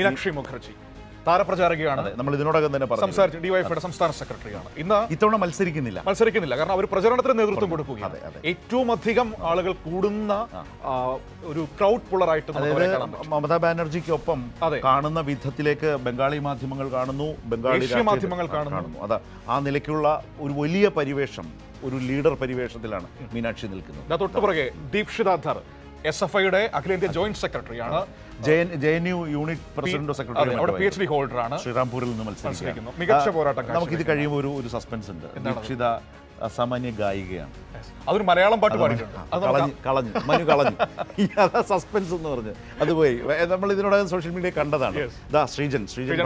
മീനാക്ഷി മുഖർജി താരപ്രചാരകയാണ്. നമ്മൾ ഇതിനോടകം തന്നെ സംസാരിച്ചു. ഡിവൈഎഫ്ഐയുടെ സംസ്ഥാന സെക്രട്ടറിയാണ്. ഇന്ന് ഇത്തവണ മത്സരിക്കുന്നില്ല കാരണം അവർ പ്രചരണത്തിന് നേതൃത്വം കൊടുക്കുകയാണ്. ഏറ്റവും അധികം ആളുകൾ കൂടുന്ന ഒരു ക്രൗഡ് പുള്ളറായിട്ട് മമതാ ബാനർജിക്കൊപ്പം കാണുന്ന വിധത്തിലേക്ക് ബംഗാളി മാധ്യമങ്ങൾ കാണുന്നു, ദേശീയ മാധ്യമങ്ങൾ കാണുന്നു. അതാ ആ നിലയ്ക്കുള്ള ഒരു വലിയ പരിവേഷം, ഒരു ലീഡർ പരിവേഷത്തിലാണ് മീനാക്ഷി നിൽക്കുന്നത്. തൊട്ടുപുറകെ ദീപ്ഷിത ധർ SFIയുടെ അഖിലേന്ത്യാ ജോയിന്റ് സെക്രട്ടറിയാണ്. JNU യൂണിറ്റ് പ്രസിഡന്റോ സെക്രട്ടറി, PhD ഹോൾഡറാണ്. ശ്രീറാംപൂരിൽ നിന്ന് മത്സരിക്കുന്നു. മികച്ച പോരാട്ടം. നമുക്കിത് കഴിയുമ്പോൾ ഒരു സസ്പെൻസ് ഉണ്ട്. ദീക്ഷിത അസാമാന്യ ഗായികയാണ്. അതൊരു മലയാളം പാട്ട് പാടിയിട്ടുണ്ട്. കളഞ്ഞു സസ്പെൻസ് എന്ന് പറഞ്ഞ് അത് പോയി. നമ്മൾ ഇതിനോടകം സോഷ്യൽ മീഡിയ കണ്ടതാണ്. ശ്രീജൻ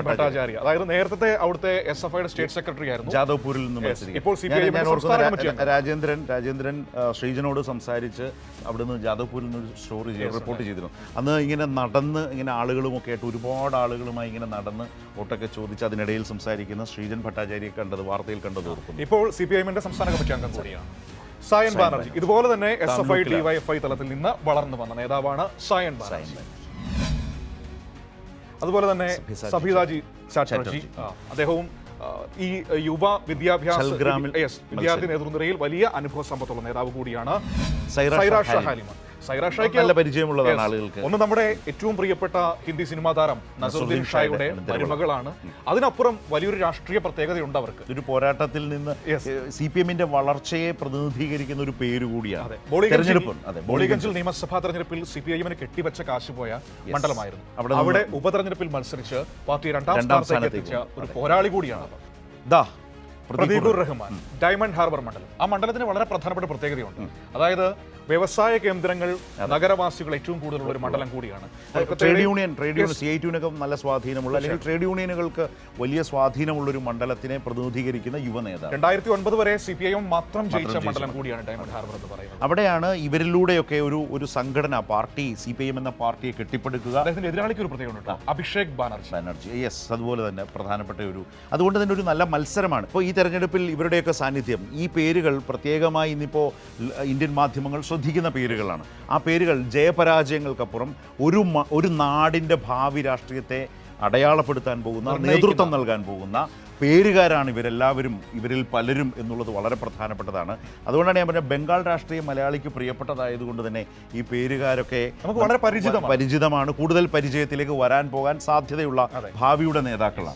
ഭട്ടാചാര്യ, അതായത് നേരത്തെ അവിടുത്തെ SFIയുടെ സ്റ്റേറ്റ് സെക്രട്ടറി ആയിരുന്നു. ജാദവ്പൂരിൽ നിന്ന് രാജേന്ദ്രൻ ശ്രീജനോട് സംസാരിച്ച് അവിടുന്ന് ജാദവ്പൂരിൽ നിന്ന് റിപ്പോർട്ട് ചെയ്തിരുന്നു. അന്ന് ഇങ്ങനെ ആളുകളുമൊക്കെ ആയിട്ട് ഒരുപാട് ആളുകളുമായി ഇങ്ങനെ നടന്ന് വോട്ടൊക്കെ ചോദിച്ച് അതിനിടയിൽ സംസാരിക്കുന്ന ശ്രീജൻ ഭട്ടാചാര്യയെ കണ്ടത് വാർത്തയിൽ കണ്ടത് ഓർക്കുന്നു. ഇപ്പോൾ CPIഎമ്മിന്റെ സംസ്ഥാന കമ്മിറ്റി അംഗം കൂടിയാണ് സായൻ ബാനർജി. ഇതുപോലെ തന്നെ SFI DYFI തലത്തിൽ നിന്ന് വളർന്നു വന്ന നേതാവാണ് സായൻ ബാനർജി. അതുപോലെ തന്നെ സബിതാജി ചാറ്റർജി, അദ്ദേഹവും ഈ യുവ വിദ്യാർത്ഥി നേതൃനിരയിൽ വലിയ അനുഭവ സമ്പത്തുള്ള നേതാവ് കൂടിയാണ്. സൈറ ഹാലിമ നല്ല പരിചയമുള്ളതാണ് ആളുകൾക്ക്. ഒന്ന് നമ്മുടെ ഏറ്റവും പ്രിയപ്പെട്ട ഹിന്ദി സിനിമാ താരം നസറുദ്ദീൻ ഷായുടെ മരുമകളാണ്. അതിനപ്പുറം വലിയൊരു രാഷ്ട്രീയ പ്രത്യേകതയുണ്ട് അവർക്ക്. ഒരു പോരാട്ടത്തിൽ നിന്ന് CPMന്റെ വളർച്ചയെ പ്രതിനിധീകരിക്കുന്ന ഒരു പേര് കൂടിയാണ്. ബോളിഗഞ്ചിൽ നിയമസഭാ തെരഞ്ഞെടുപ്പിൽ CPIഎമ്മിന് കെട്ടിവെച്ച കാശ് പോയ മണ്ഡലമായിരുന്നു. അവിടെ ഉപതെരഞ്ഞെടുപ്പിൽ മത്സരിച്ച് പാർട്ടി രണ്ടാം സ്ഥാനത്തേക്ക് എത്തിച്ച ഒരു പോരാളി കൂടിയാണ്. പ്രദീപുർ റഹ്മാൻ, ഡയമണ്ട് ഹാർബർ മണ്ഡലം. ആ മണ്ഡലത്തിന് വളരെ പ്രധാനപ്പെട്ട പ്രത്യേകതയുണ്ട്. അതായത് വ്യവസായ കേന്ദ്രങ്ങൾ, നഗരവാസികൾ ഏറ്റവും കൂടുതലുള്ള ഒരു മണ്ഡലം കൂടിയാണ്. ട്രേഡ് യൂണിയൻ CITനൊക്കെ നല്ല സ്വാധീനമുള്ള, അല്ലെങ്കിൽ ട്രേഡ് യൂണിയനുകൾക്ക് വലിയ സ്വാധീനമുള്ള ഒരു മണ്ഡലത്തിനെ പ്രതിനിധീകരിക്കുന്ന യുവ നേതാവ്. 2009 വരെ CPIഎം മാത്രം ജയിച്ച മണ്ഡലം കൂടിയാണ് ഡയമണ്ട് ഹാർബർ എന്ന് പറയുന്നത്. അവിടെയാണ് ഇവരിലൂടെയൊക്കെ ഒരു സംഘടന, പാർട്ടി, CPIഎം എന്ന പാർട്ടിയെ കെട്ടിപ്പടുക്കുക. അദ്ദേഹത്തിന്റെ എതിരാളിക്ക് ഒരു പ്രത്യേകത, അഭിഷേക് ബാനർജി. യെസ്, അതുപോലെ തന്നെ പ്രധാനപ്പെട്ട അതുകൊണ്ട് തന്നെ ഒരു നല്ല മത്സരമാണ്. ഇപ്പോൾ ഈ തെരഞ്ഞെടുപ്പിൽ ഇവരുടെയൊക്കെ സാന്നിധ്യം, ഈ പേരുകൾ പ്രത്യേകമായി ഇന്നിപ്പോൾ ഇന്ത്യൻ മാധ്യമങ്ങൾ ശ്രദ്ധിക്കുന്ന പേരുകളാണ്. ആ പേരുകൾ ജയപരാജയങ്ങൾക്കപ്പുറം ഒരു നാടിൻ്റെ ഭാവി രാഷ്ട്രീയത്തെ അടയാളപ്പെടുത്താൻ പോകുന്ന, നേതൃത്വം നൽകാൻ പോകുന്ന പേരുകാരാണ് ഇവരെല്ലാവരും, ഇവരിൽ പലരും എന്നുള്ളത് വളരെ പ്രധാനപ്പെട്ടതാണ്. അതുകൊണ്ടാണ് ഞാൻ പറഞ്ഞത്, ബംഗാൾ രാഷ്ട്രീയം മലയാളിക്ക് പ്രിയപ്പെട്ടതായതുകൊണ്ട് തന്നെ ഈ പേരുകാരൊക്കെ നമുക്ക് വളരെ പരിചിതമാണ്. കൂടുതൽ പരിചയത്തിലേക്ക് പോകാൻ സാധ്യതയുള്ള ഭാവിയുടെ നേതാക്കളാണ്.